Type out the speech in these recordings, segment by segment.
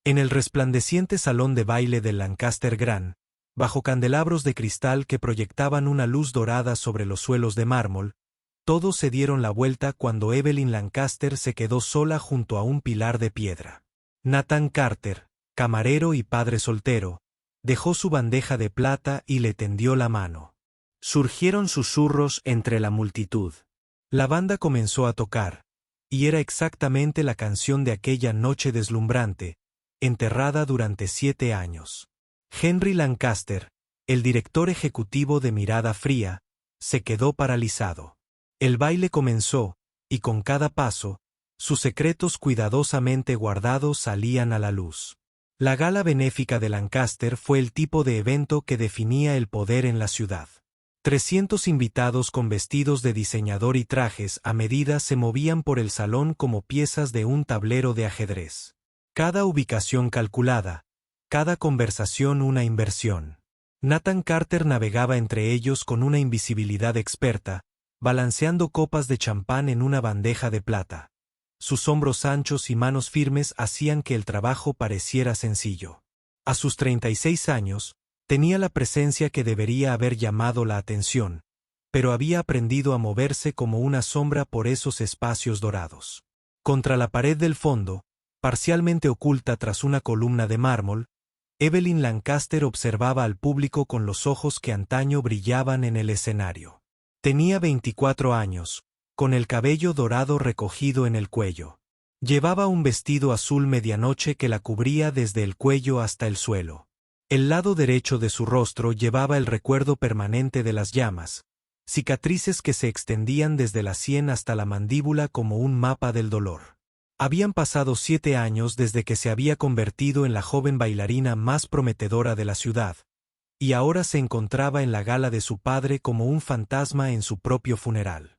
En el resplandeciente salón de baile del Lancaster Grand, bajo candelabros de cristal que proyectaban una luz dorada sobre los suelos de mármol, todos se dieron la vuelta cuando Evelyn Lancaster se quedó sola junto a un pilar de piedra. Nathan Carter, camarero y padre soltero, dejó su bandeja de plata y le tendió la mano. Surgieron susurros entre la multitud. La banda comenzó a tocar, y era exactamente la canción de aquella noche deslumbrante, enterrada durante 7 años. Henry Lancaster, el director ejecutivo de Mirada Fría, se quedó paralizado. El baile comenzó, y con cada paso, sus secretos cuidadosamente guardados salían a la luz. La gala benéfica de Lancaster fue el tipo de evento que definía el poder en la ciudad. 300 invitados con vestidos de diseñador y trajes a medida se movían por el salón como piezas de un tablero de ajedrez. Cada ubicación calculada, cada conversación una inversión. Nathan Carter navegaba entre ellos con una invisibilidad experta, balanceando copas de champán en una bandeja de plata. Sus hombros anchos y manos firmes hacían que el trabajo pareciera sencillo. A sus 36 años, tenía la presencia que debería haber llamado la atención, pero había aprendido a moverse como una sombra por esos espacios dorados. Contra la pared del fondo, parcialmente oculta tras una columna de mármol, Evelyn Lancaster observaba al público con los ojos que antaño brillaban en el escenario. Tenía 24 años, con el cabello dorado recogido en el cuello. Llevaba un vestido azul medianoche que la cubría desde el cuello hasta el suelo. El lado derecho de su rostro llevaba el recuerdo permanente de las llamas, cicatrices que se extendían desde la sien hasta la mandíbula como un mapa del dolor. Habían pasado 7 años desde que se había convertido en la joven bailarina más prometedora de la ciudad, y ahora se encontraba en la gala de su padre como un fantasma en su propio funeral.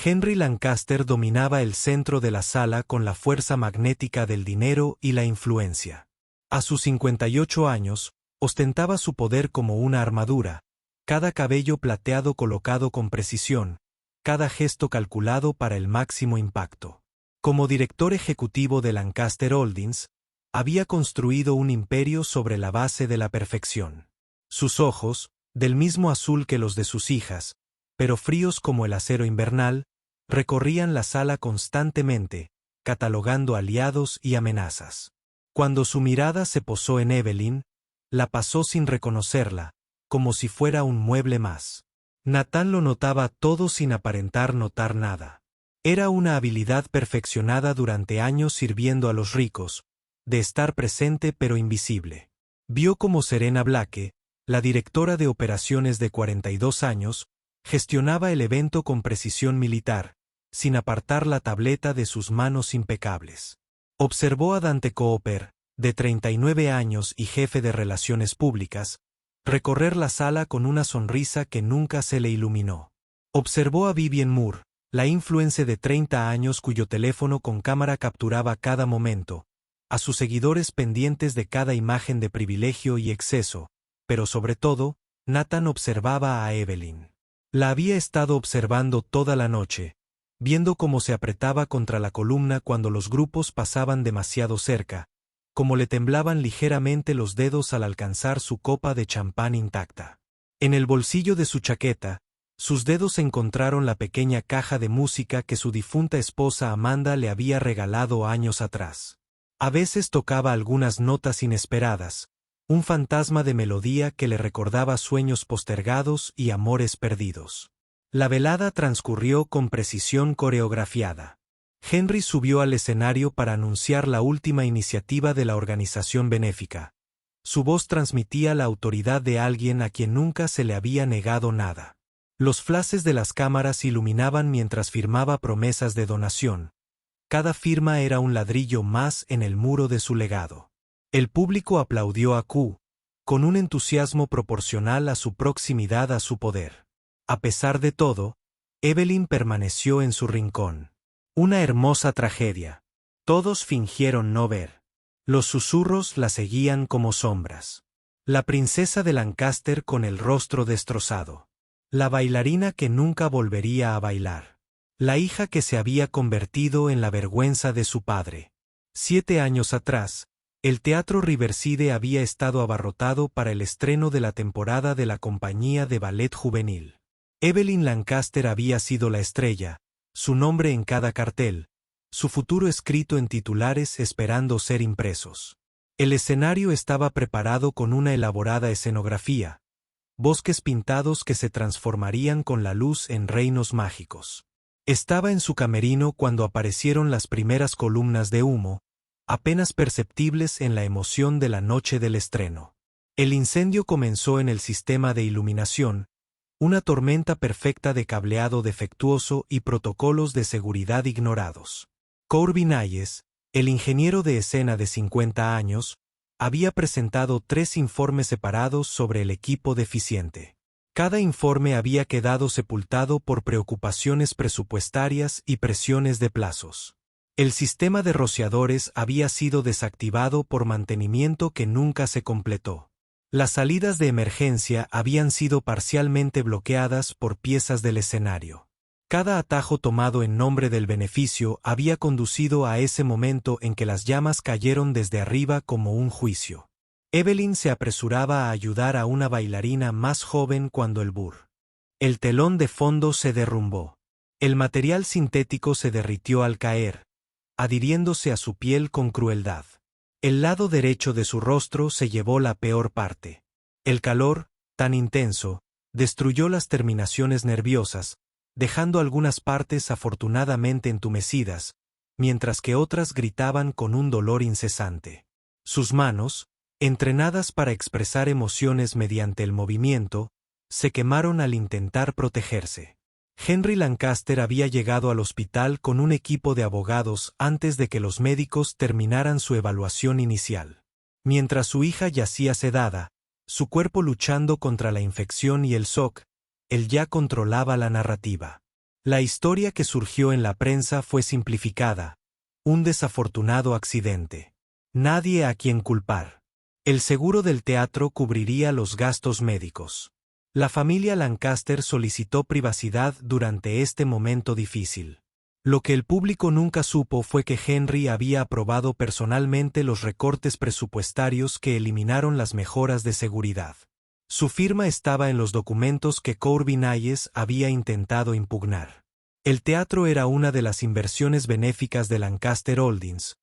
Henry Lancaster dominaba el centro de la sala con la fuerza magnética del dinero y la influencia. A sus 58 años, ostentaba su poder como una armadura, cada cabello plateado colocado con precisión, cada gesto calculado para el máximo impacto. Como director ejecutivo de Lancaster Holdings, había construido un imperio sobre la base de la perfección. Sus ojos, del mismo azul que los de sus hijas, pero fríos como el acero invernal, recorrían la sala constantemente, catalogando aliados y amenazas. Cuando su mirada se posó en Evelyn, la pasó sin reconocerla, como si fuera un mueble más. Nathan lo notaba todo sin aparentar notar nada. Era una habilidad perfeccionada durante años sirviendo a los ricos, de estar presente pero invisible. Vio como Serena Blake, la directora de operaciones de 42 años, gestionaba el evento con precisión militar, sin apartar la tableta de sus manos impecables. Observó a Dante Cooper, de 39 años y jefe de relaciones públicas, recorrer la sala con una sonrisa que nunca se le iluminó. Observó a Vivienne Moore, la influencer de 30 años cuyo teléfono con cámara capturaba cada momento, a sus seguidores pendientes de cada imagen de privilegio y exceso, pero sobre todo, Nathan observaba a Evelyn. La había estado observando toda la noche, viendo cómo se apretaba contra la columna cuando los grupos pasaban demasiado cerca, cómo le temblaban ligeramente los dedos al alcanzar su copa de champán intacta. En el bolsillo de su chaqueta, sus dedos encontraron la pequeña caja de música que su difunta esposa Amanda le había regalado años atrás. A veces tocaba algunas notas inesperadas, un fantasma de melodía que le recordaba sueños postergados y amores perdidos. La velada transcurrió con precisión coreografiada. Henry subió al escenario para anunciar la última iniciativa de la organización benéfica. Su voz transmitía la autoridad de alguien a quien nunca se le había negado nada. Los flashes de las cámaras iluminaban mientras firmaba promesas de donación. Cada firma era un ladrillo más en el muro de su legado. El público aplaudió a Q, con un entusiasmo proporcional a su proximidad a su poder. A pesar de todo, Evelyn permaneció en su rincón. Una hermosa tragedia. Todos fingieron no ver. Los susurros la seguían como sombras. La princesa de Lancaster con el rostro destrozado. La bailarina que nunca volvería a bailar. La hija que se había convertido en la vergüenza de su padre. 7 años atrás, El Teatro Riverside había estado abarrotado para el estreno de la temporada de la compañía de ballet juvenil. Evelyn Lancaster había sido la estrella, su nombre en cada cartel, su futuro escrito en titulares esperando ser impresos. El escenario estaba preparado con una elaborada escenografía, bosques pintados que se transformarían con la luz en reinos mágicos. Estaba en su camerino cuando aparecieron las primeras columnas de humo, apenas perceptibles en la emoción de la noche del estreno. El incendio comenzó en el sistema de iluminación, una tormenta perfecta de cableado defectuoso y protocolos de seguridad ignorados. Corbin Hayes, el ingeniero de escena de 50 años, había presentado 3 informes separados sobre el equipo deficiente. Cada informe había quedado sepultado por preocupaciones presupuestarias y presiones de plazos. El sistema de rociadores había sido desactivado por mantenimiento que nunca se completó. Las salidas de emergencia habían sido parcialmente bloqueadas por piezas del escenario. Cada atajo tomado en nombre del beneficio había conducido a ese momento en que las llamas cayeron desde arriba como un juicio. Evelyn se apresuraba a ayudar a una bailarina más joven cuando el telón de fondo se derrumbó. El material sintético se derritió al caer, adhiriéndose a su piel con crueldad. El lado derecho de su rostro se llevó la peor parte. El calor, tan intenso, destruyó las terminaciones nerviosas, dejando algunas partes afortunadamente entumecidas, mientras que otras gritaban con un dolor incesante. Sus manos, entrenadas para expresar emociones mediante el movimiento, se quemaron al intentar protegerse. Henry Lancaster había llegado al hospital con un equipo de abogados antes de que los médicos terminaran su evaluación inicial. Mientras su hija yacía sedada, su cuerpo luchando contra la infección y el shock, él ya controlaba la narrativa. La historia que surgió en la prensa fue simplificada, un desafortunado accidente. Nadie a quien culpar. El seguro del teatro cubriría los gastos médicos. La familia Lancaster solicitó privacidad durante este momento difícil. Lo que el público nunca supo fue que Henry había aprobado personalmente los recortes presupuestarios que eliminaron las mejoras de seguridad. Su firma estaba en los documentos que Corbin Hayes había intentado impugnar. El teatro era una de las inversiones benéficas de Lancaster Holdings,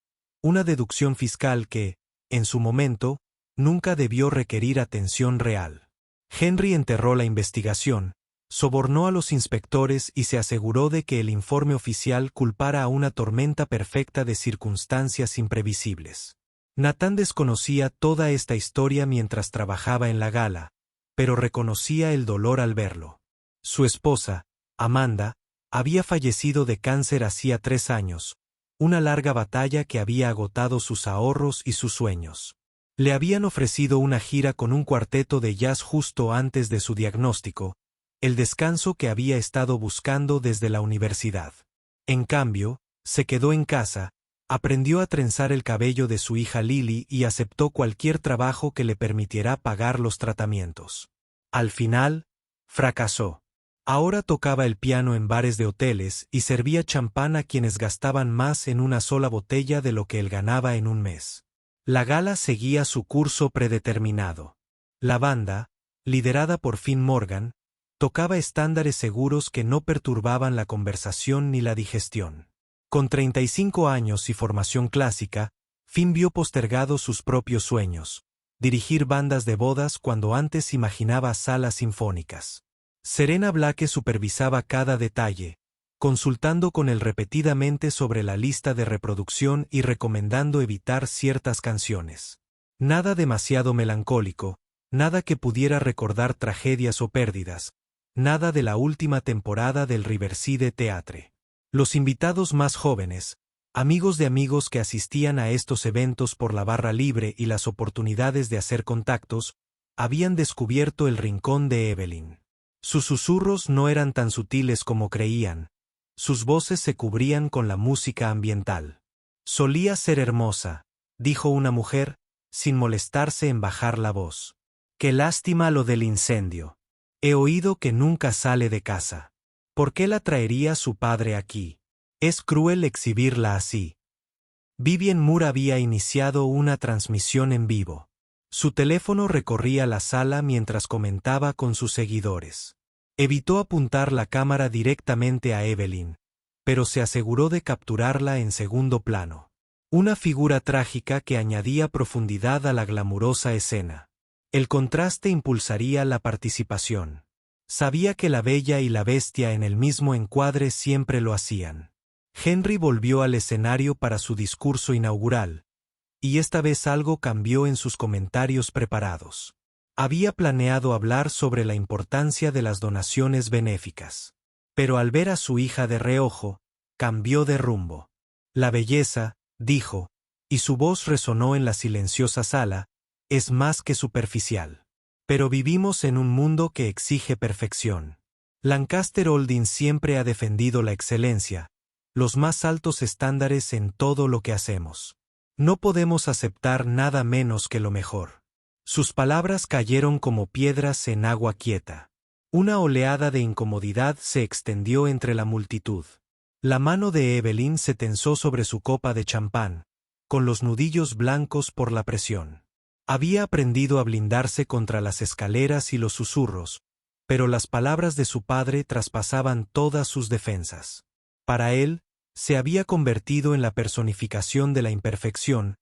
una deducción fiscal que, en su momento, nunca debió requerir atención real. Henry enterró la investigación, sobornó a los inspectores y se aseguró de que el informe oficial culpara a una tormenta perfecta de circunstancias imprevisibles. Nathan desconocía toda esta historia mientras trabajaba en la gala, pero reconocía el dolor al verlo. Su esposa, Amanda, había fallecido de cáncer hacía 3 años, una larga batalla que había agotado sus ahorros y sus sueños. Le habían ofrecido una gira con un cuarteto de jazz justo antes de su diagnóstico, el descanso que había estado buscando desde la universidad. En cambio, se quedó en casa, aprendió a trenzar el cabello de su hija Lily y aceptó cualquier trabajo que le permitiera pagar los tratamientos. Al final, fracasó. Ahora tocaba el piano en bares de hoteles y servía champán a quienes gastaban más en una sola botella de lo que él ganaba en un mes. La gala seguía su curso predeterminado. La banda, liderada por Finn Morgan, tocaba estándares seguros que no perturbaban la conversación ni la digestión. Con 35 años y formación clásica, Finn vio postergados sus propios sueños, dirigir bandas de bodas cuando antes imaginaba salas sinfónicas. Serena Blake supervisaba cada detalle, consultando con él repetidamente sobre la lista de reproducción y recomendando evitar ciertas canciones. Nada demasiado melancólico, nada que pudiera recordar tragedias o pérdidas, nada de la última temporada del Riverside Theatre. Los invitados más jóvenes, amigos de amigos que asistían a estos eventos por la barra libre y las oportunidades de hacer contactos, habían descubierto el rincón de Evelyn. Sus susurros no eran tan sutiles como creían. Sus voces se cubrían con la música ambiental. Solía ser hermosa, dijo una mujer, sin molestarse en bajar la voz. Qué lástima lo del incendio. He oído que nunca sale de casa. ¿Por qué la traería su padre aquí? Es cruel exhibirla así. Vivian Moore había iniciado una transmisión en vivo. Su teléfono recorría la sala mientras comentaba con sus seguidores. Evitó apuntar la cámara directamente a Evelyn, pero se aseguró de capturarla en segundo plano. Una figura trágica que añadía profundidad a la glamurosa escena. El contraste impulsaría la participación. Sabía que la bella y la bestia en el mismo encuadre siempre lo hacían. Henry volvió al escenario para su discurso inaugural, y esta vez algo cambió en sus comentarios preparados. Había planeado hablar sobre la importancia de las donaciones benéficas. Pero al ver a su hija de reojo, cambió de rumbo. La belleza, dijo, y su voz resonó en la silenciosa sala, es más que superficial. Pero vivimos en un mundo que exige perfección. Lancaster Holdings siempre ha defendido la excelencia, los más altos estándares en todo lo que hacemos. No podemos aceptar nada menos que lo mejor. Sus palabras cayeron como piedras en agua quieta. Una oleada de incomodidad se extendió entre la multitud. La mano de Evelyn se tensó sobre su copa de champán, con los nudillos blancos por la presión. Había aprendido a blindarse contra las escaleras y los susurros, pero las palabras de su padre traspasaban todas sus defensas. Para él, se había convertido en la personificación de la imperfección,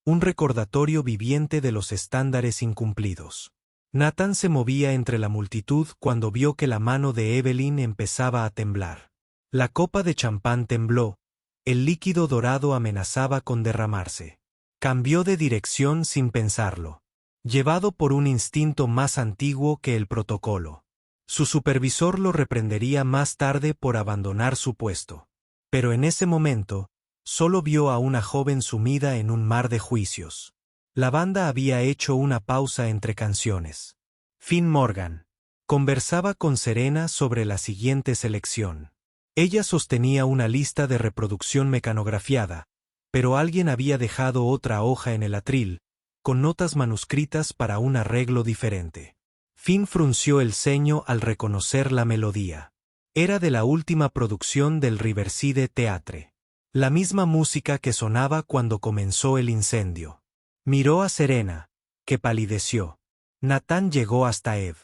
un recordatorio viviente de los estándares incumplidos. Nathan se movía entre la multitud cuando vio que la mano de Evelyn empezaba a temblar. La copa de champán tembló, el líquido dorado amenazaba con derramarse. Cambió de dirección sin pensarlo, llevado por un instinto más antiguo que el protocolo. Su supervisor lo reprendería más tarde por abandonar su puesto. Pero en ese momento, solo vio a una joven sumida en un mar de juicios. La banda había hecho una pausa entre canciones. Finn Morgan conversaba con Serena sobre la siguiente selección. Ella sostenía una lista de reproducción mecanografiada, pero alguien había dejado otra hoja en el atril, con notas manuscritas para un arreglo diferente. Finn frunció el ceño al reconocer la melodía. Era de la última producción del Riverside Theatre. La misma música que sonaba cuando comenzó el incendio. Miró a Serena, que palideció. Nathan llegó hasta Eve.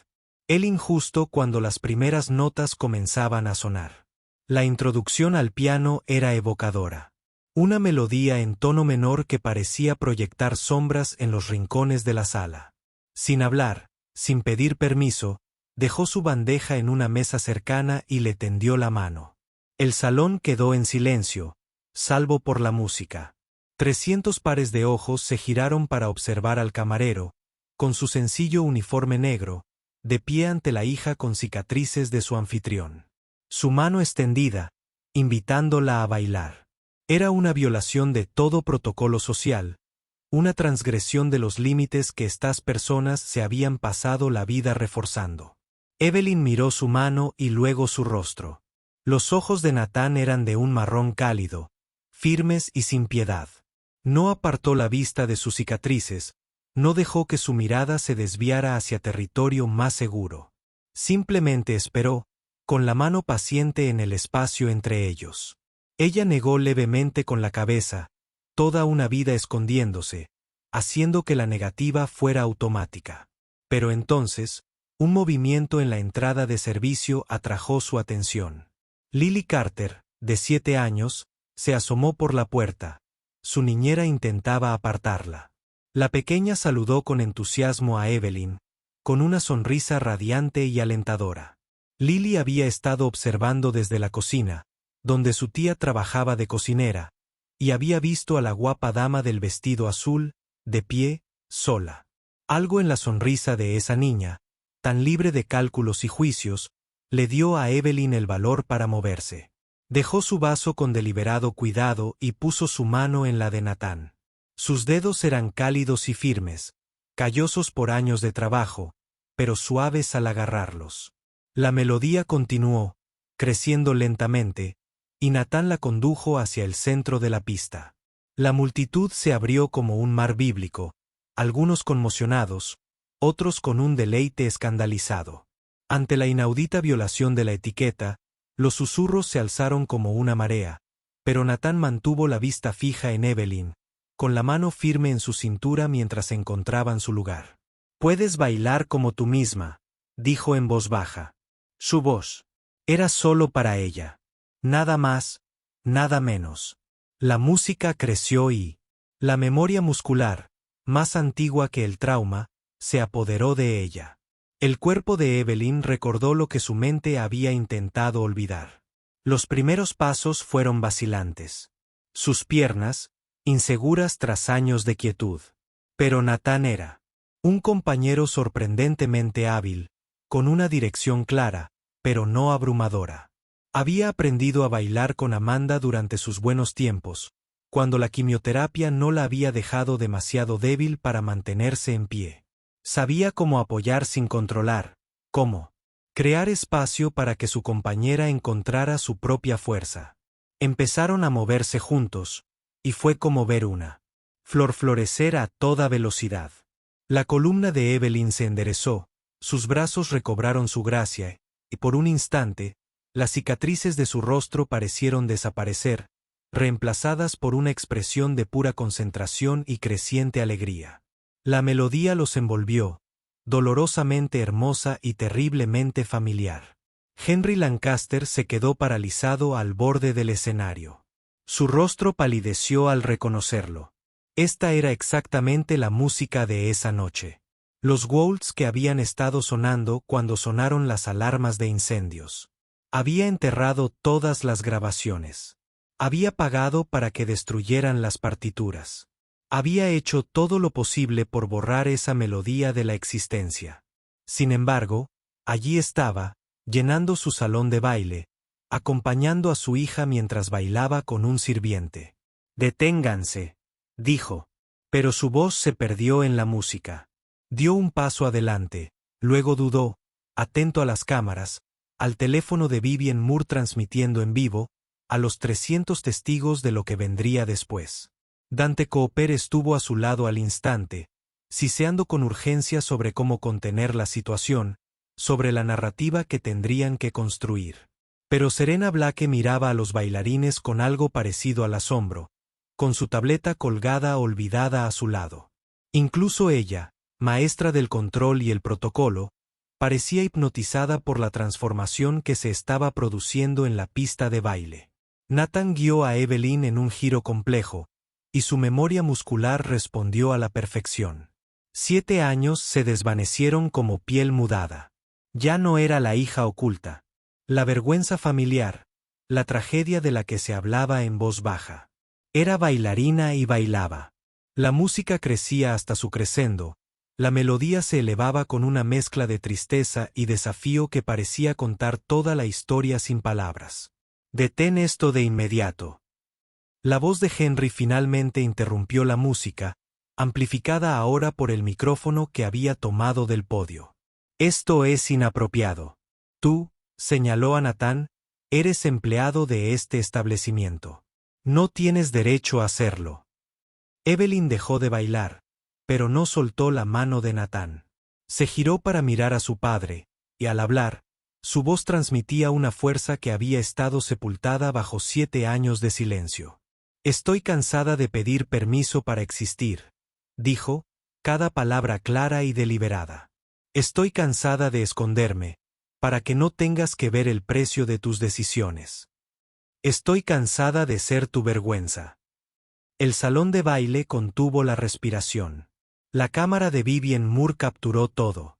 El injusto cuando las primeras notas comenzaban a sonar. La introducción al piano era evocadora. Una melodía en tono menor que parecía proyectar sombras en los rincones de la sala. Sin hablar, sin pedir permiso, dejó su bandeja en una mesa cercana y le tendió la mano. El salón quedó en silencio, salvo por la música. 300 pares de ojos se giraron para observar al camarero, con su sencillo uniforme negro, de pie ante la hija con cicatrices de su anfitrión. Su mano extendida, invitándola a bailar. Era una violación de todo protocolo social, una transgresión de los límites que estas personas se habían pasado la vida reforzando. Evelyn miró su mano y luego su rostro. Los ojos de Nathan eran de un marrón cálido, firmes y sin piedad. No apartó la vista de sus cicatrices, no dejó que su mirada se desviara hacia territorio más seguro. Simplemente esperó, con la mano paciente en el espacio entre ellos. Ella negó levemente con la cabeza, toda una vida escondiéndose, haciendo que la negativa fuera automática. Pero entonces, un movimiento en la entrada de servicio atrajo su atención. Lily Carter, de 7 años, se asomó por la puerta. Su niñera intentaba apartarla. La pequeña saludó con entusiasmo a Evelyn, con una sonrisa radiante y alentadora. Lily había estado observando desde la cocina, donde su tía trabajaba de cocinera, y había visto a la guapa dama del vestido azul, de pie, sola. Algo en la sonrisa de esa niña, tan libre de cálculos y juicios, le dio a Evelyn el valor para moverse. Dejó su vaso con deliberado cuidado y puso su mano en la de Nathan. Sus dedos eran cálidos y firmes, callosos por años de trabajo, pero suaves al agarrarlos. La melodía continuó, creciendo lentamente, y Nathan la condujo hacia el centro de la pista. La multitud se abrió como un mar bíblico, algunos conmocionados, otros con un deleite escandalizado. Ante la inaudita violación de la etiqueta, los susurros se alzaron como una marea, pero Nathan mantuvo la vista fija en Evelyn, con la mano firme en su cintura mientras encontraban su lugar. «Puedes bailar como tú misma», dijo en voz baja. Su voz era solo para ella. Nada más, nada menos. La música creció y la memoria muscular, más antigua que el trauma, se apoderó de ella. El cuerpo de Evelyn recordó lo que su mente había intentado olvidar. Los primeros pasos fueron vacilantes. Sus piernas, inseguras tras años de quietud. Pero Nathan era un compañero sorprendentemente hábil, con una dirección clara, pero no abrumadora. Había aprendido a bailar con Amanda durante sus buenos tiempos, cuando la quimioterapia no la había dejado demasiado débil para mantenerse en pie. Sabía cómo apoyar sin controlar, cómo crear espacio para que su compañera encontrara su propia fuerza. Empezaron a moverse juntos, y fue como ver una flor florecer a toda velocidad. La columna de Evelyn se enderezó, sus brazos recobraron su gracia, y por un instante, las cicatrices de su rostro parecieron desaparecer, reemplazadas por una expresión de pura concentración y creciente alegría. La melodía los envolvió, dolorosamente hermosa y terriblemente familiar. Henry Lancaster se quedó paralizado al borde del escenario. Su rostro palideció al reconocerlo. Esta era exactamente la música de esa noche. Los waltz que habían estado sonando cuando sonaron las alarmas de incendios. Había enterrado todas las grabaciones. Había pagado para que destruyeran las partituras. Había hecho todo lo posible por borrar esa melodía de la existencia. Sin embargo, allí estaba, llenando su salón de baile, acompañando a su hija mientras bailaba con un sirviente. «Deténganse», dijo. Pero su voz se perdió en la música. Dio un paso adelante, luego dudó, atento a las cámaras, al teléfono de Vivian Moore transmitiendo en vivo, a los 300 testigos de lo que vendría después. Dante Cooper estuvo a su lado al instante, siseando con urgencia sobre cómo contener la situación, sobre la narrativa que tendrían que construir. Pero Serena Blake miraba a los bailarines con algo parecido al asombro, con su tableta colgada olvidada a su lado. Incluso ella, maestra del control y el protocolo, parecía hipnotizada por la transformación que se estaba produciendo en la pista de baile. Nathan guió a Evelyn en un giro complejo, y su memoria muscular respondió a la perfección. 7 años se desvanecieron como piel mudada. Ya no era la hija oculta, la vergüenza familiar, la tragedia de la que se hablaba en voz baja. Era bailarina y bailaba. La música crecía hasta su crescendo, la melodía se elevaba con una mezcla de tristeza y desafío que parecía contar toda la historia sin palabras. «Detén esto de inmediato». La voz de Henry finalmente interrumpió la música, amplificada ahora por el micrófono que había tomado del podio. «Esto es inapropiado. Tú», señaló a Nathan, «eres empleado de este establecimiento. No tienes derecho a hacerlo». Evelyn dejó de bailar, pero no soltó la mano de Nathan. Se giró para mirar a su padre, y al hablar, su voz transmitía una fuerza que había estado sepultada bajo 7 años de silencio. «Estoy cansada de pedir permiso para existir», dijo, cada palabra clara y deliberada. «Estoy cansada de esconderme, para que no tengas que ver el precio de tus decisiones. Estoy cansada de ser tu vergüenza». El salón de baile contuvo la respiración. La cámara de Vivian Moore capturó todo.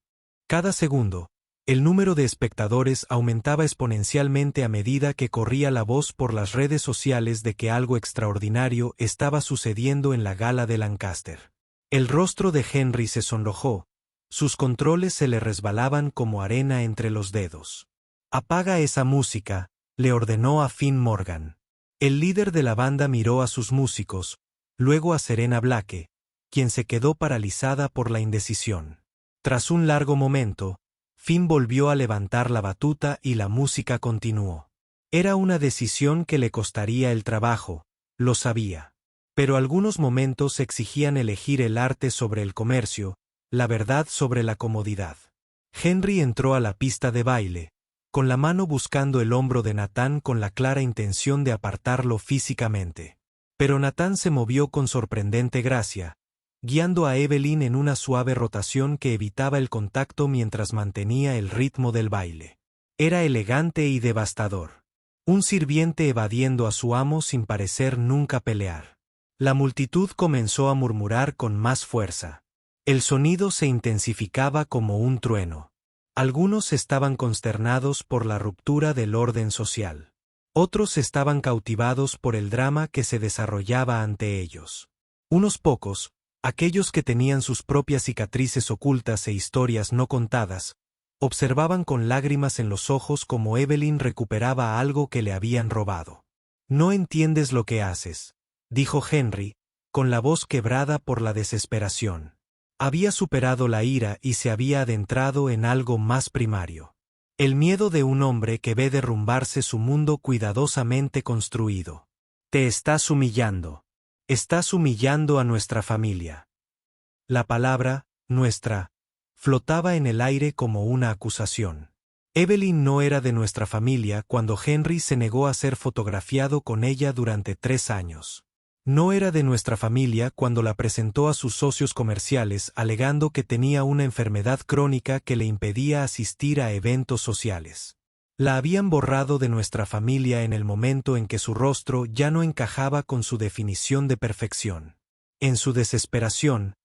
Cada segundo, el número de espectadores aumentaba exponencialmente a medida que corría la voz por las redes sociales de que algo extraordinario estaba sucediendo en la gala de Lancaster. El rostro de Henry se sonrojó, sus controles se le resbalaban como arena entre los dedos. «Apaga esa música», le ordenó a Finn Morgan. El líder de la banda miró a sus músicos, luego a Serena Blake, quien se quedó paralizada por la indecisión. Tras un largo momento, Finn volvió a levantar la batuta y la música continuó. Era una decisión que le costaría el trabajo, lo sabía. Pero algunos momentos exigían elegir el arte sobre el comercio, la verdad sobre la comodidad. Henry entró a la pista de baile, con la mano buscando el hombro de Nathan con la clara intención de apartarlo físicamente. Pero Nathan se movió con sorprendente gracia, guiando a Evelyn en una suave rotación que evitaba el contacto mientras mantenía el ritmo del baile. Era elegante y devastador. Un sirviente evadiendo a su amo sin parecer nunca pelear. La multitud comenzó a murmurar con más fuerza. El sonido se intensificaba como un trueno. Algunos estaban consternados por la ruptura del orden social. Otros estaban cautivados por el drama que se desarrollaba ante ellos. Unos pocos, aquellos que tenían sus propias cicatrices ocultas e historias no contadas, observaban con lágrimas en los ojos cómo Evelyn recuperaba algo que le habían robado. «No entiendes lo que haces», dijo Henry, con la voz quebrada por la desesperación. Había superado la ira y se había adentrado en algo más primario. El miedo de un hombre que ve derrumbarse su mundo cuidadosamente construido. «Te estás humillando. Estás humillando a nuestra familia». La palabra, nuestra, flotaba en el aire como una acusación. Evelyn no era de nuestra familia cuando Henry se negó a ser fotografiado con ella durante 3 años. No era de nuestra familia cuando la presentó a sus socios comerciales alegando que tenía una enfermedad crónica que le impedía asistir a eventos sociales. La habían borrado de nuestra familia en el momento en que su rostro ya no encajaba con su definición de perfección. En su desesperación,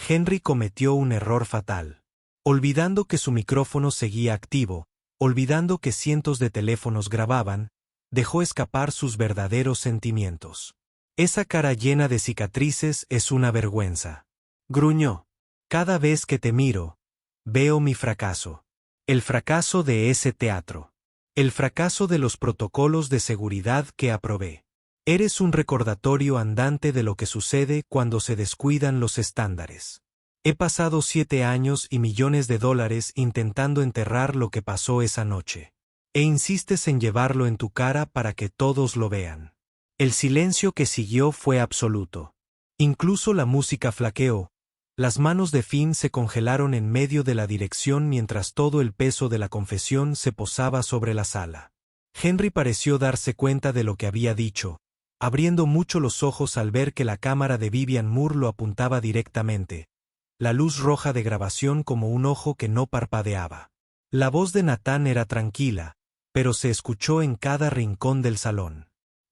Henry cometió un error fatal. Olvidando que su micrófono seguía activo, olvidando que cientos de teléfonos grababan, dejó escapar sus verdaderos sentimientos. «Esa cara llena de cicatrices es una vergüenza», gruñó. «Cada vez que te miro, veo mi fracaso. El fracaso de ese teatro. El fracaso de los protocolos de seguridad que aprobé. Eres un recordatorio andante de lo que sucede cuando se descuidan los estándares. He pasado 7 años y millones de dólares intentando enterrar lo que pasó esa noche. E insistes en llevarlo en tu cara para que todos lo vean». El silencio que siguió fue absoluto. Incluso la música flaqueó. Las manos de Finn se congelaron en medio de la dirección mientras todo el peso de la confesión se posaba sobre la sala. Henry pareció darse cuenta de lo que había dicho, abriendo mucho los ojos al ver que la cámara de Vivian Moore lo apuntaba directamente, la luz roja de grabación como un ojo que no parpadeaba. La voz de Nathan era tranquila, pero se escuchó en cada rincón del salón.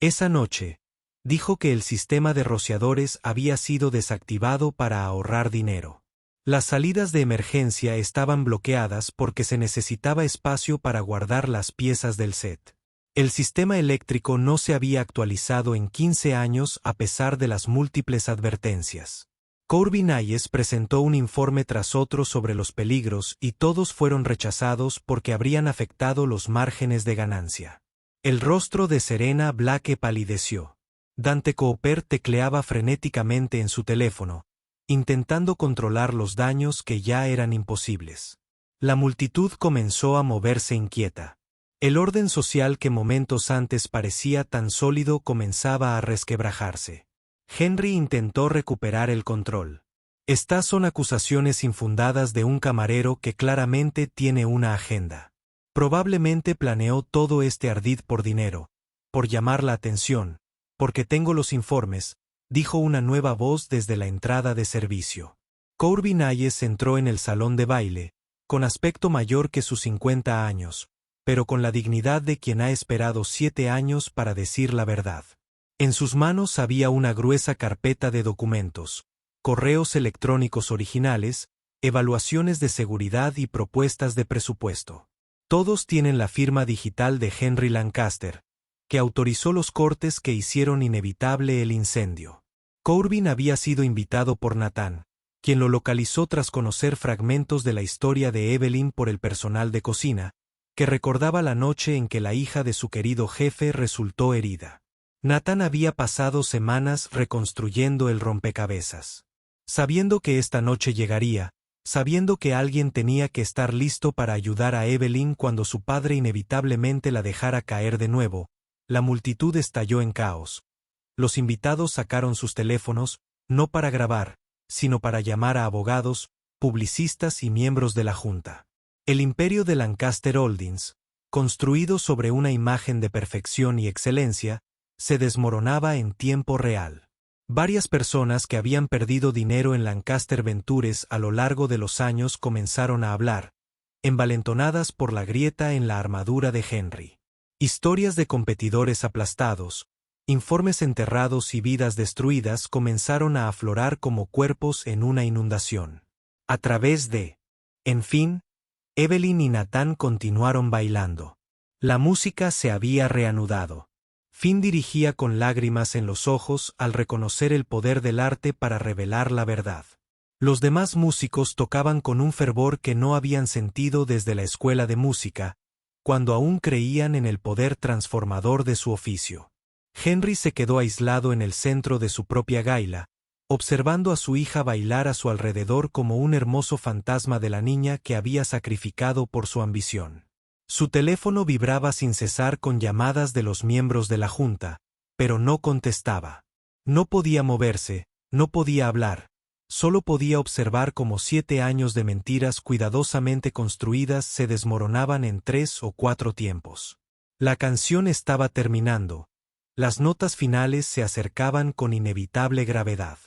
Esa noche, dijo que el sistema de rociadores había sido desactivado para ahorrar dinero. Las salidas de emergencia estaban bloqueadas porque se necesitaba espacio para guardar las piezas del set. El sistema eléctrico no se había actualizado en 15 años a pesar de las múltiples advertencias. Corbin Hayes presentó un informe tras otro sobre los peligros y todos fueron rechazados porque habrían afectado los márgenes de ganancia. El rostro de Serena Blake palideció. Dante Cooper tecleaba frenéticamente en su teléfono, intentando controlar los daños que ya eran imposibles. La multitud comenzó a moverse inquieta. El orden social que momentos antes parecía tan sólido comenzaba a resquebrajarse. Henry intentó recuperar el control. Estas son acusaciones infundadas de un camarero que claramente tiene una agenda. Probablemente planeó todo este ardid por dinero, por llamar la atención, porque tengo los informes, dijo una nueva voz desde la entrada de servicio. Corbin Hayes entró en el salón de baile, con aspecto mayor que sus 50 años, pero con la dignidad de quien ha esperado 7 años para decir la verdad. En sus manos había una gruesa carpeta de documentos, correos electrónicos originales, evaluaciones de seguridad y propuestas de presupuesto. Todos tienen la firma digital de Henry Lancaster, que autorizó los cortes que hicieron inevitable el incendio. Corbin había sido invitado por Nathan, quien lo localizó tras conocer fragmentos de la historia de Evelyn por el personal de cocina, que recordaba la noche en que la hija de su querido jefe resultó herida. Nathan había pasado semanas reconstruyendo el rompecabezas. Sabiendo que esta noche llegaría, sabiendo que alguien tenía que estar listo para ayudar a Evelyn cuando su padre inevitablemente la dejara caer de nuevo, la multitud estalló en caos. Los invitados sacaron sus teléfonos, no para grabar, sino para llamar a abogados, publicistas y miembros de la junta. El imperio de Lancaster Holdings, construido sobre una imagen de perfección y excelencia, se desmoronaba en tiempo real. Varias personas que habían perdido dinero en Lancaster Ventures a lo largo de los años comenzaron a hablar, envalentonadas por la grieta en la armadura de Henry. Historias de competidores aplastados, informes enterrados y vidas destruidas comenzaron a aflorar como cuerpos en una inundación. A través de... En fin, Evelyn y Nathan continuaron bailando. La música se había reanudado. Finn dirigía con lágrimas en los ojos al reconocer el poder del arte para revelar la verdad. Los demás músicos tocaban con un fervor que no habían sentido desde la escuela de música, cuando aún creían en el poder transformador de su oficio. Henry se quedó aislado en el centro de su propia gaila, observando a su hija bailar a su alrededor como un hermoso fantasma de la niña que había sacrificado por su ambición. Su teléfono vibraba sin cesar con llamadas de los miembros de la junta, pero no contestaba. No podía moverse, no podía hablar, solo podía observar cómo 7 años de mentiras cuidadosamente construidas se desmoronaban en 3 o 4 tiempos. La canción estaba terminando. Las notas finales se acercaban con inevitable gravedad.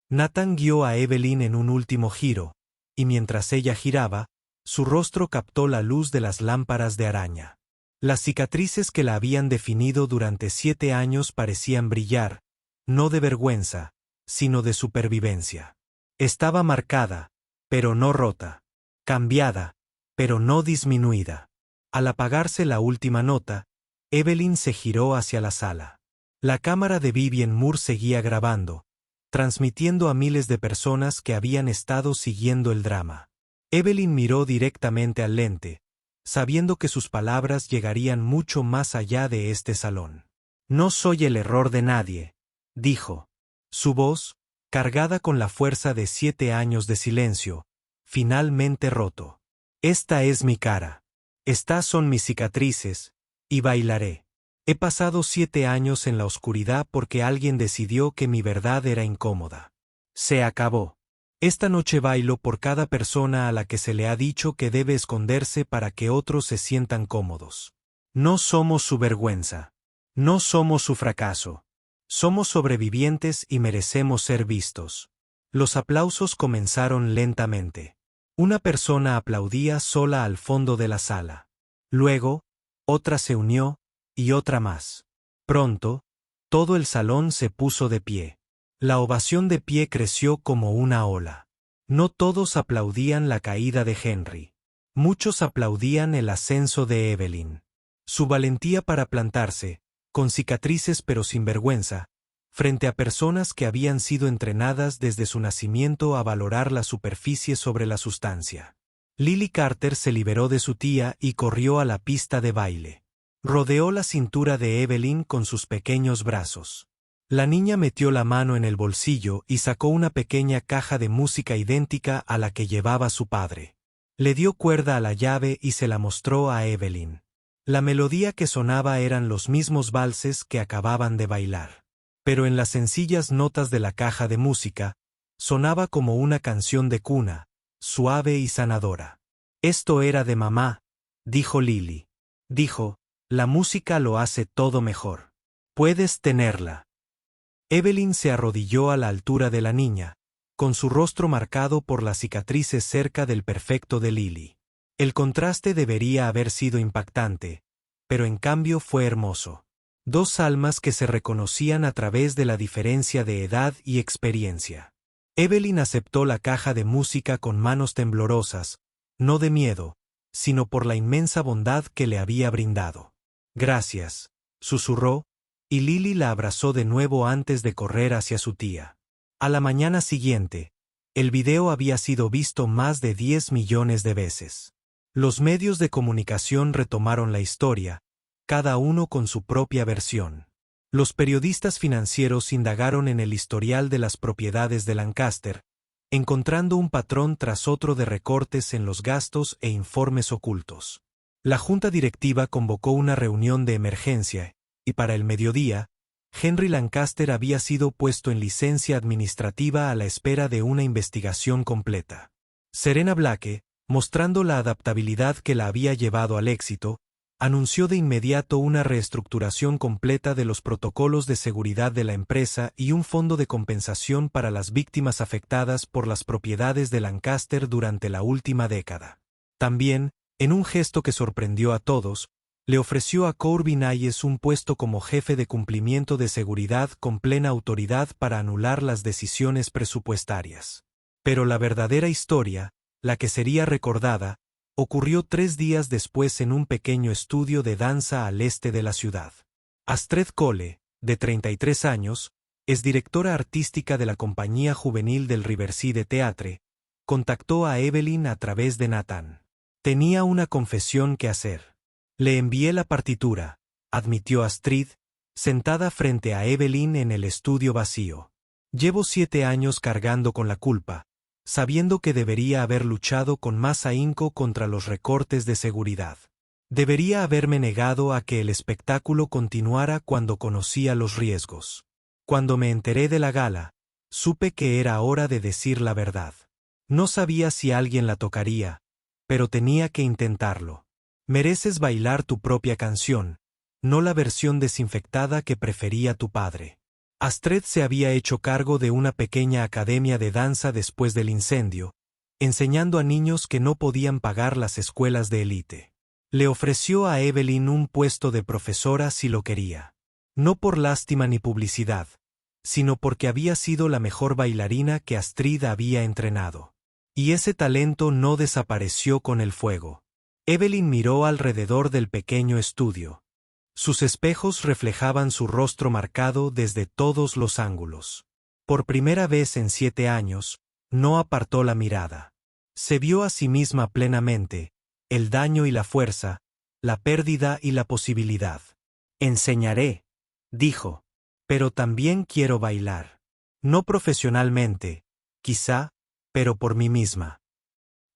Nathan guió a Evelyn en un último giro, y mientras ella giraba, su rostro captó la luz de las lámparas de araña. Las cicatrices que la habían definido durante 7 años parecían brillar, no de vergüenza, sino de supervivencia. Estaba marcada, pero no rota. Cambiada, pero no disminuida. Al apagarse la última nota, Evelyn se giró hacia la sala. La cámara de Vivian Moore seguía grabando, transmitiendo a miles de personas que habían estado siguiendo el drama. Evelyn miró directamente al lente, sabiendo que sus palabras llegarían mucho más allá de este salón. «No soy el error de nadie», dijo. Su voz, cargada con la fuerza de 7 años de silencio, finalmente roto. «Esta es mi cara. Estas son mis cicatrices, y bailaré. He pasado 7 años en la oscuridad porque alguien decidió que mi verdad era incómoda. Se acabó. Esta noche bailo por cada persona a la que se le ha dicho que debe esconderse para que otros se sientan cómodos. No somos su vergüenza. No somos su fracaso. Somos sobrevivientes y merecemos ser vistos». Los aplausos comenzaron lentamente. Una persona aplaudía sola al fondo de la sala. Luego, otra se unió, y otra más. Pronto, todo el salón se puso de pie. La ovación de pie creció como una ola. No todos aplaudían la caída de Henry. Muchos aplaudían el ascenso de Evelyn. Su valentía para plantarse, con cicatrices pero sin vergüenza, frente a personas que habían sido entrenadas desde su nacimiento a valorar la superficie sobre la sustancia. Lily Carter se liberó de su tía y corrió a la pista de baile. Rodeó la cintura de Evelyn con sus pequeños brazos. La niña metió la mano en el bolsillo y sacó una pequeña caja de música idéntica a la que llevaba su padre. Le dio cuerda a la llave y se la mostró a Evelyn. La melodía que sonaba eran los mismos valses que acababan de bailar. Pero en las sencillas notas de la caja de música, sonaba como una canción de cuna, suave y sanadora. «Esto era de mamá», dijo Lily. Dijo, «la música lo hace todo mejor. Puedes tenerla». Evelyn se arrodilló a la altura de la niña, con su rostro marcado por las cicatrices cerca del perfecto de Lily. El contraste debería haber sido impactante, pero en cambio fue hermoso. 2 almas que se reconocían a través de la diferencia de edad y experiencia. Evelyn aceptó la caja de música con manos temblorosas, no de miedo, sino por la inmensa bondad que le había brindado. «Gracias», susurró, y Lily la abrazó de nuevo antes de correr hacia su tía. A la mañana siguiente, el video había sido visto más de 10 millones de veces. Los medios de comunicación retomaron la historia, cada uno con su propia versión. Los periodistas financieros indagaron en el historial de las propiedades de Lancaster, encontrando un patrón tras otro de recortes en los gastos e informes ocultos. La junta directiva convocó una reunión de emergencia, y para el mediodía, Henry Lancaster había sido puesto en licencia administrativa a la espera de una investigación completa. Serena Blake, mostrando la adaptabilidad que la había llevado al éxito, Anunció de inmediato una reestructuración completa de los protocolos de seguridad de la empresa y un fondo de compensación para las víctimas afectadas por las propiedades de Lancaster durante la última década. También, en un gesto que sorprendió a todos, le ofreció a Corbin Hayes un puesto como jefe de cumplimiento de seguridad con plena autoridad para anular las decisiones presupuestarias. Pero la verdadera historia, la que sería recordada, ocurrió 3 días después en un pequeño estudio de danza al este de la ciudad. Astrid Cole, de 33 años, es directora artística de la compañía juvenil del Riverside Theatre, contactó a Evelyn a través de Nathan. Tenía una confesión que hacer. Le envié la partitura, admitió Astrid, sentada frente a Evelyn en el estudio vacío. Llevo 7 años cargando con la culpa, sabiendo que debería haber luchado con más ahínco contra los recortes de seguridad. Debería haberme negado a que el espectáculo continuara cuando conocía los riesgos. Cuando me enteré de la gala, supe que era hora de decir la verdad. No sabía si alguien la tocaría, pero tenía que intentarlo. Mereces bailar tu propia canción, no la versión desinfectada que prefería tu padre. Astrid se había hecho cargo de una pequeña academia de danza después del incendio, enseñando a niños que no podían pagar las escuelas de élite. Le ofreció a Evelyn un puesto de profesora si lo quería. No por lástima ni publicidad, sino porque había sido la mejor bailarina que Astrid había entrenado. Y ese talento no desapareció con el fuego. Evelyn miró alrededor del pequeño estudio. Sus espejos reflejaban su rostro marcado desde todos los ángulos. Por primera vez en 7 años, no apartó la mirada. Se vio a sí misma plenamente, el daño y la fuerza, la pérdida y la posibilidad. Enseñaré, dijo, pero también quiero bailar. No profesionalmente, quizá, pero por mí misma.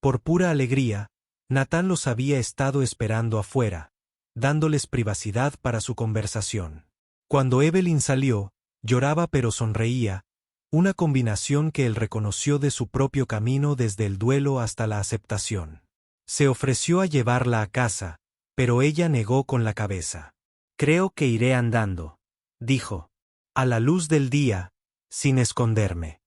Por pura alegría, Nathan los había estado esperando afuera, dándoles privacidad para su conversación. Cuando Evelyn salió, lloraba pero sonreía, una combinación que él reconoció de su propio camino desde el duelo hasta la aceptación. Se ofreció a llevarla a casa, pero ella negó con la cabeza. Creo que iré andando, dijo, a la luz del día, sin esconderme.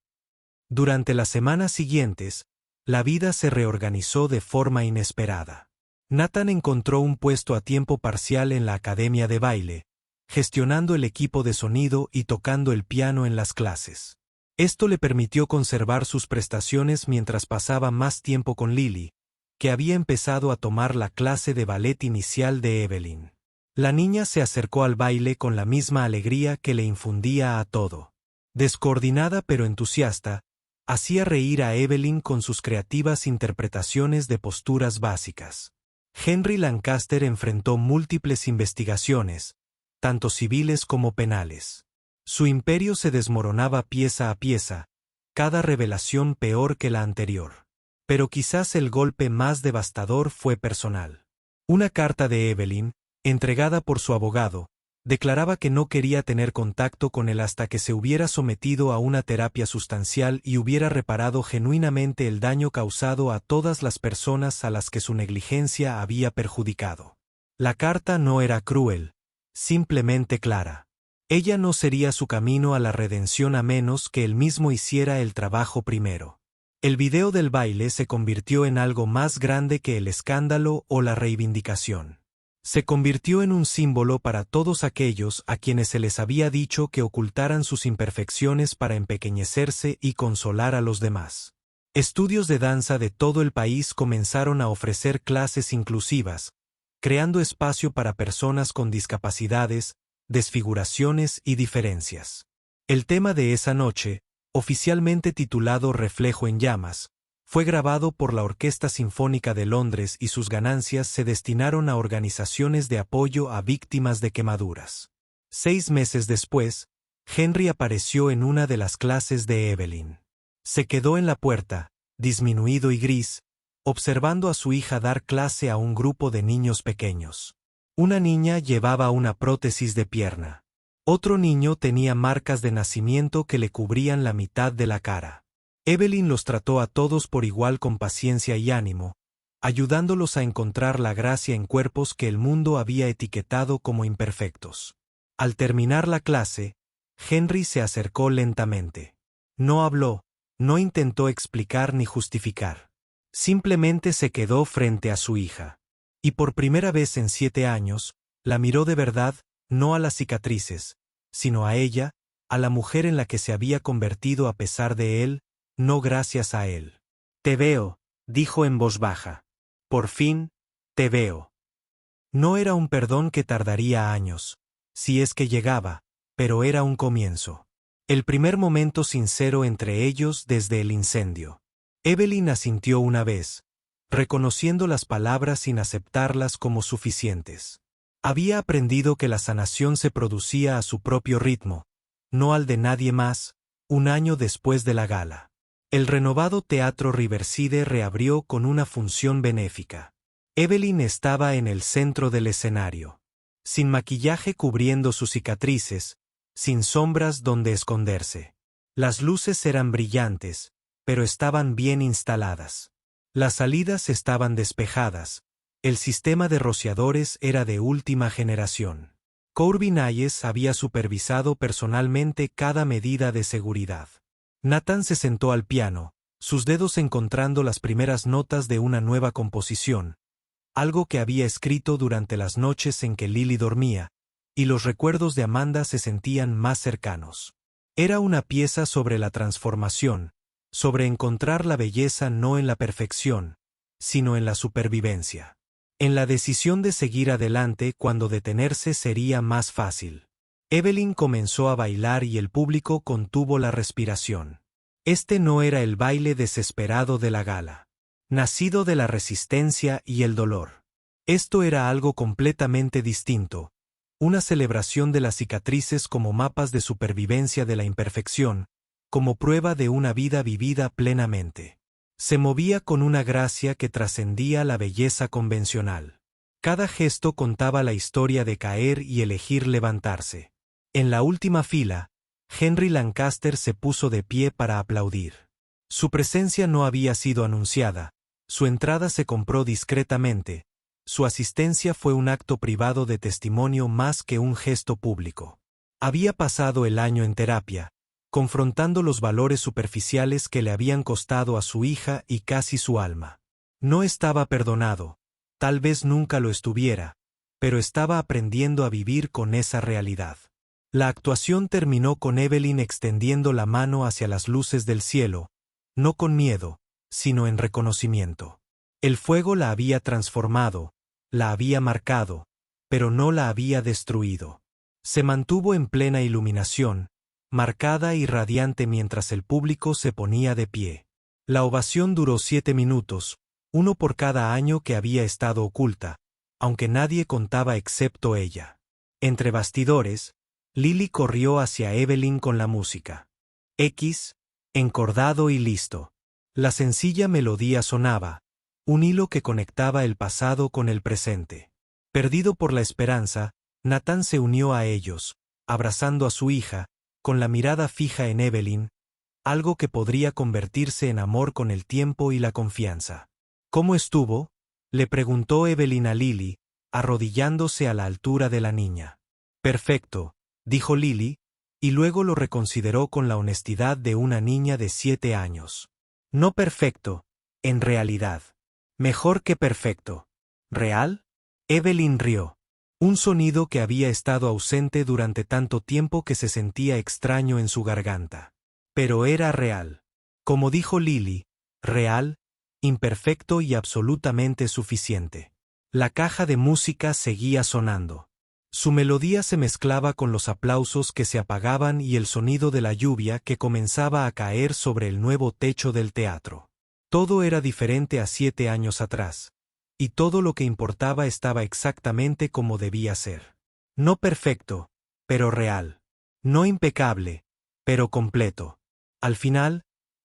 Durante las semanas siguientes, la vida se reorganizó de forma inesperada. Nathan encontró un puesto a tiempo parcial en la academia de baile, gestionando el equipo de sonido y tocando el piano en las clases. Esto le permitió conservar sus prestaciones mientras pasaba más tiempo con Lily, que había empezado a tomar la clase de ballet inicial de Evelyn. La niña se acercó al baile con la misma alegría que le infundía a todo. Descoordinada pero entusiasta, hacía reír a Evelyn con sus creativas interpretaciones de posturas básicas. Henry Lancaster enfrentó múltiples investigaciones, tanto civiles como penales. Su imperio se desmoronaba pieza a pieza, cada revelación peor que la anterior. Pero quizás el golpe más devastador fue personal. Una carta de Evelyn, entregada por su abogado, declaraba que no quería tener contacto con él hasta que se hubiera sometido a una terapia sustancial y hubiera reparado genuinamente el daño causado a todas las personas a las que su negligencia había perjudicado. La carta no era cruel, simplemente clara. Ella no sería su camino a la redención a menos que él mismo hiciera el trabajo primero. El video del baile se convirtió en algo más grande que el escándalo o la reivindicación. Se convirtió en un símbolo para todos aquellos a quienes se les había dicho que ocultaran sus imperfecciones para empequeñecerse y consolar a los demás. Estudios de danza de todo el país comenzaron a ofrecer clases inclusivas, creando espacio para personas con discapacidades, desfiguraciones y diferencias. El tema de esa noche, oficialmente titulado Reflejo en llamas, fue grabado por la Orquesta Sinfónica de Londres y sus ganancias se destinaron a organizaciones de apoyo a víctimas de quemaduras. 6 meses después, Henry apareció en una de las clases de Evelyn. Se quedó en la puerta, disminuido y gris, observando a su hija dar clase a un grupo de niños pequeños. Una niña llevaba una prótesis de pierna. Otro niño tenía marcas de nacimiento que le cubrían la mitad de la cara. Evelyn los trató a todos por igual con paciencia y ánimo, ayudándolos a encontrar la gracia en cuerpos que el mundo había etiquetado como imperfectos. Al terminar la clase, Henry se acercó lentamente. No habló, no intentó explicar ni justificar. Simplemente se quedó frente a su hija. Y por primera vez en 7 años, la miró de verdad, no a las cicatrices, sino a ella, a la mujer en la que se había convertido a pesar de él, no gracias a él. «Te veo», dijo en voz baja. «Por fin, te veo». No era un perdón que tardaría años, si es que llegaba, pero era un comienzo. El primer momento sincero entre ellos desde el incendio. Evelyn asintió una vez, reconociendo las palabras sin aceptarlas como suficientes. Había aprendido que la sanación se producía a su propio ritmo, no al de nadie más, un año después de la gala. El renovado Teatro Riverside reabrió con una función benéfica. Evelyn estaba en el centro del escenario, sin maquillaje cubriendo sus cicatrices, sin sombras donde esconderse. Las luces eran brillantes, pero estaban bien instaladas. Las salidas estaban despejadas. El sistema de rociadores era de última generación. Corbin Hayes había supervisado personalmente cada medida de seguridad. Nathan se sentó al piano, sus dedos encontrando las primeras notas de una nueva composición, algo que había escrito durante las noches en que Lily dormía, y los recuerdos de Amanda se sentían más cercanos. Era una pieza sobre la transformación, sobre encontrar la belleza no en la perfección, sino en la supervivencia. En la decisión de seguir adelante cuando detenerse sería más fácil. Evelyn comenzó a bailar y el público contuvo la respiración. Este no era el baile desesperado de la gala, nacido de la resistencia y el dolor. Esto era algo completamente distinto, una celebración de las cicatrices como mapas de supervivencia de la imperfección, como prueba de una vida vivida plenamente. Se movía con una gracia que trascendía la belleza convencional. Cada gesto contaba la historia de caer y elegir levantarse. En la última fila, Henry Lancaster se puso de pie para aplaudir. Su presencia no había sido anunciada, su entrada se compró discretamente, su asistencia fue un acto privado de testimonio más que un gesto público. Había pasado el año en terapia, confrontando los valores superficiales que le habían costado a su hija y casi su alma. No estaba perdonado, tal vez nunca lo estuviera, pero estaba aprendiendo a vivir con esa realidad. La actuación terminó con Evelyn extendiendo la mano hacia las luces del cielo, no con miedo, sino en reconocimiento. El fuego la había transformado, la había marcado, pero no la había destruido. Se mantuvo en plena iluminación, marcada y radiante mientras el público se ponía de pie. La ovación duró 7 minutos, uno por cada año que había estado oculta, aunque nadie contaba excepto ella. Entre bastidores, Lily corrió hacia Evelyn con la música. Encordado y listo. La sencilla melodía sonaba, un hilo que conectaba el pasado con el presente. Perdido por la esperanza, Nathan se unió a ellos, abrazando a su hija, con la mirada fija en Evelyn, algo que podría convertirse en amor con el tiempo y la confianza. ¿Cómo estuvo?, le preguntó Evelyn a Lily, arrodillándose a la altura de la niña. Perfecto, dijo Lily, y luego lo reconsideró con la honestidad de una niña de 7 años. No perfecto, en realidad. Mejor que perfecto. ¿Real? Evelyn rió. Un sonido que había estado ausente durante tanto tiempo que se sentía extraño en su garganta. Pero era real. Como dijo Lily, real, imperfecto y absolutamente suficiente. La caja de música seguía sonando. Su melodía se mezclaba con los aplausos que se apagaban y el sonido de la lluvia que comenzaba a caer sobre el nuevo techo del teatro. Todo era diferente a 7 años atrás. Y todo lo que importaba estaba exactamente como debía ser. No perfecto, pero real. No impecable, pero completo. Al final,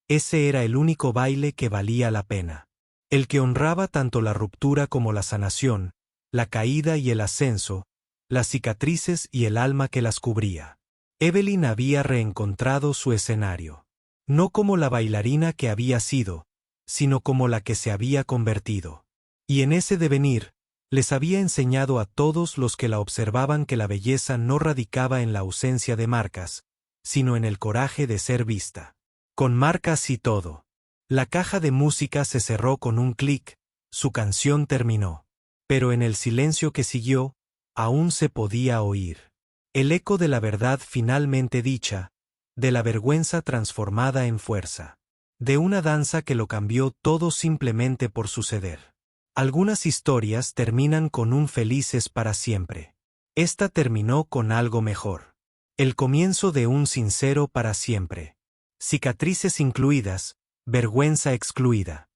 ese era el único baile que valía la pena. El que honraba tanto la ruptura como la sanación, la caída y el ascenso, las cicatrices y el alma que las cubría. Evelyn había reencontrado su escenario. No como la bailarina que había sido, sino como la que se había convertido. Y en ese devenir, les había enseñado a todos los que la observaban que la belleza no radicaba en la ausencia de marcas, sino en el coraje de ser vista. Con marcas y todo. La caja de música se cerró con un clic, su canción terminó. Pero en el silencio que siguió, aún se podía oír el eco de la verdad finalmente dicha, de la vergüenza transformada en fuerza, de una danza que lo cambió todo simplemente por suceder. Algunas historias terminan con un felices para siempre. Esta terminó con algo mejor. El comienzo de un sincero para siempre. Cicatrices incluidas, vergüenza excluida.